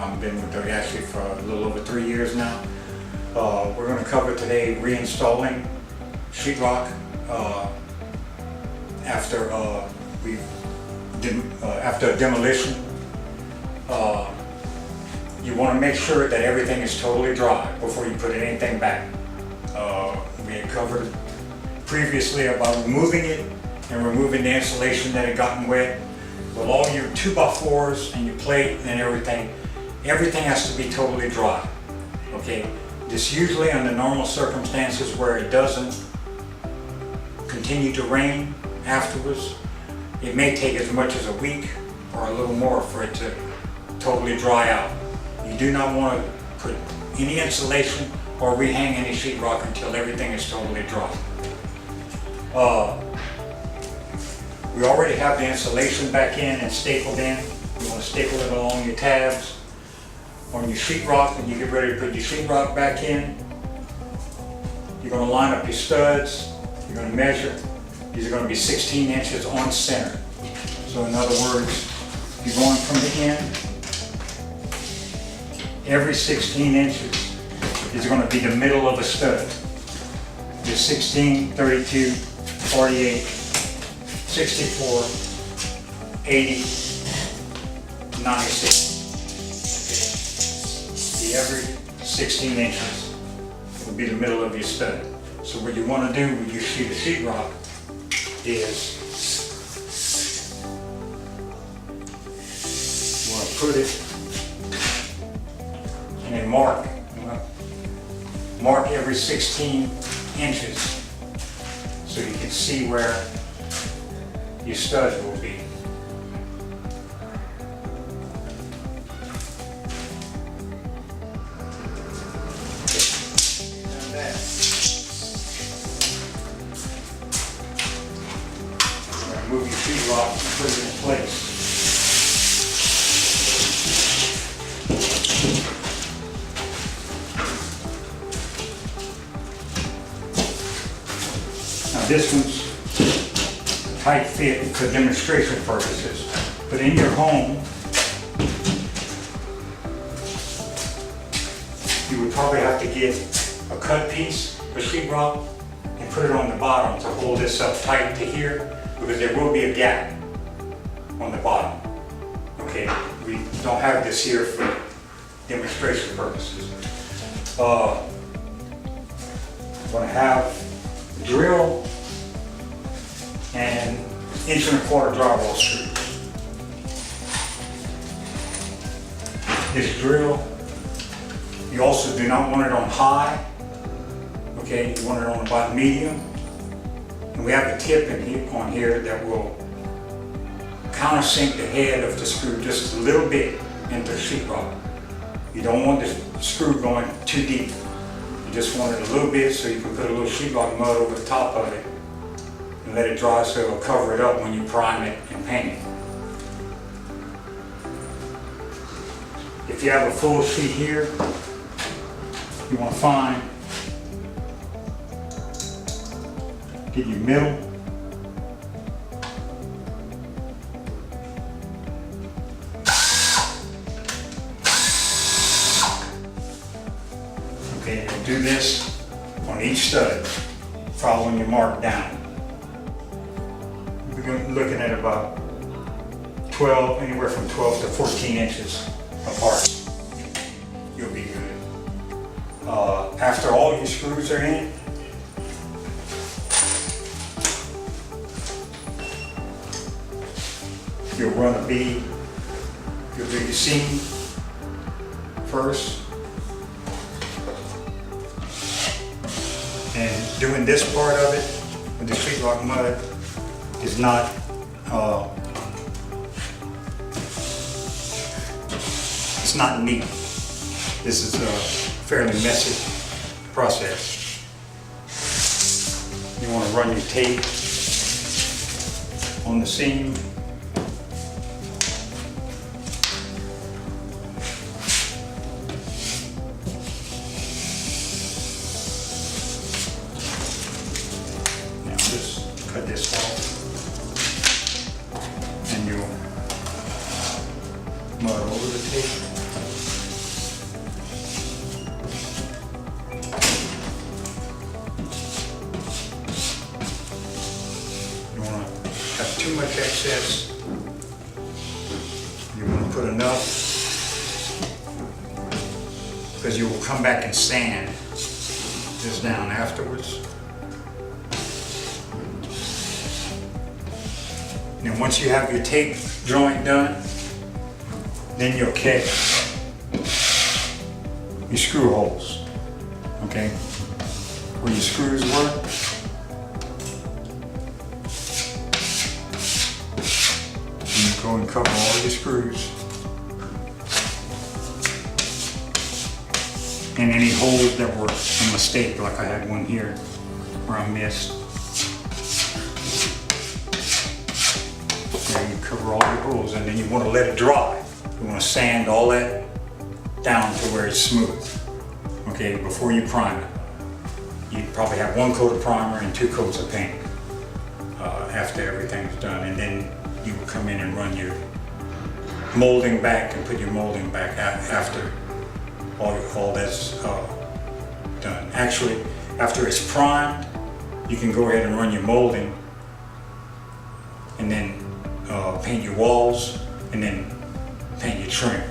I've been with her actually for a little over 3 years now. We're going to cover today reinstalling sheetrock after after demolition. You want to make sure that everything is totally dry before you put anything back. We had covered previously about removing it and removing the insulation that had gotten wet. With all your 2x4s and your plate and everything has to be totally dry. Okay, this usually under normal circumstances where it doesn't continue to rain afterwards, it may take as much as a week or a little more for it to totally dry out. You do not want to put any insulation or rehang any sheetrock until everything is totally dry. We already have the insulation back in and stapled in. You want to staple it along your tabs on your sheetrock. When you get ready to put your sheetrock back in, you're going to line up your studs. You're going to measure. These are going to be 16 inches on center. So in other words, you're going from the end. Every 16 inches is going to be the middle of a stud. There's 16, 32, 48, 64, 80, 96. Okay. Every 16 inches will be the middle of your stud. So what you want to do with your sheet of sheetrock is you want to put it and then mark every 16 inches so you can see where your studs will be. And that. You're going to move your sheetrock and put it in place. This one's tight fit for demonstration purposes, but in your home, you would probably have to get a cut piece of sheetrock and put it on the bottom to hold this up tight to here, because there will be a gap on the bottom. Okay, we don't have this here for demonstration purposes. I'm going to have a drill and 1.25 drywall screws. This drill, you also do not want it on high. Okay, you want it on about medium. And we have a tip on here that will countersink the head of the screw just a little bit into the sheetrock. You don't want the screw going too deep. You just want it a little bit so you can put a little sheetrock mud over the top of it and let it dry so it'll cover it up when you prime it and paint it. If you have a full sheet here, you want to get your middle. Okay, and do this on each stud, following your mark down. We're looking at about 12, anywhere from 12 to 14 inches apart. You'll be good. After all your screws are in, you'll run a bead. You'll do your seam first. And doing this part of it with the sheetrock mud is not it's not neat. This is a fairly messy process. You want to run your tape on the seam. Now just cut this off, and you'll mud over the tape. too much excess. You want to put enough, because you will come back and sand this down afterwards. And once you have your tape joint done, then your K, your screw holes, okay, where your screws were. You go and cover all your screws. And any holes that were a mistake, like I had one here where I missed. Okay, you cover all your holes, and then you want to let it dry. You want to sand all that down to where it's smooth. Okay, before you prime it. You probably have 1 coat of primer and 2 coats of paint after everything's done, and then you will come in and run your molding back and put your molding back after all that's done. Actually, after it's primed, you can go ahead and run your molding and then paint your walls and then paint your trim.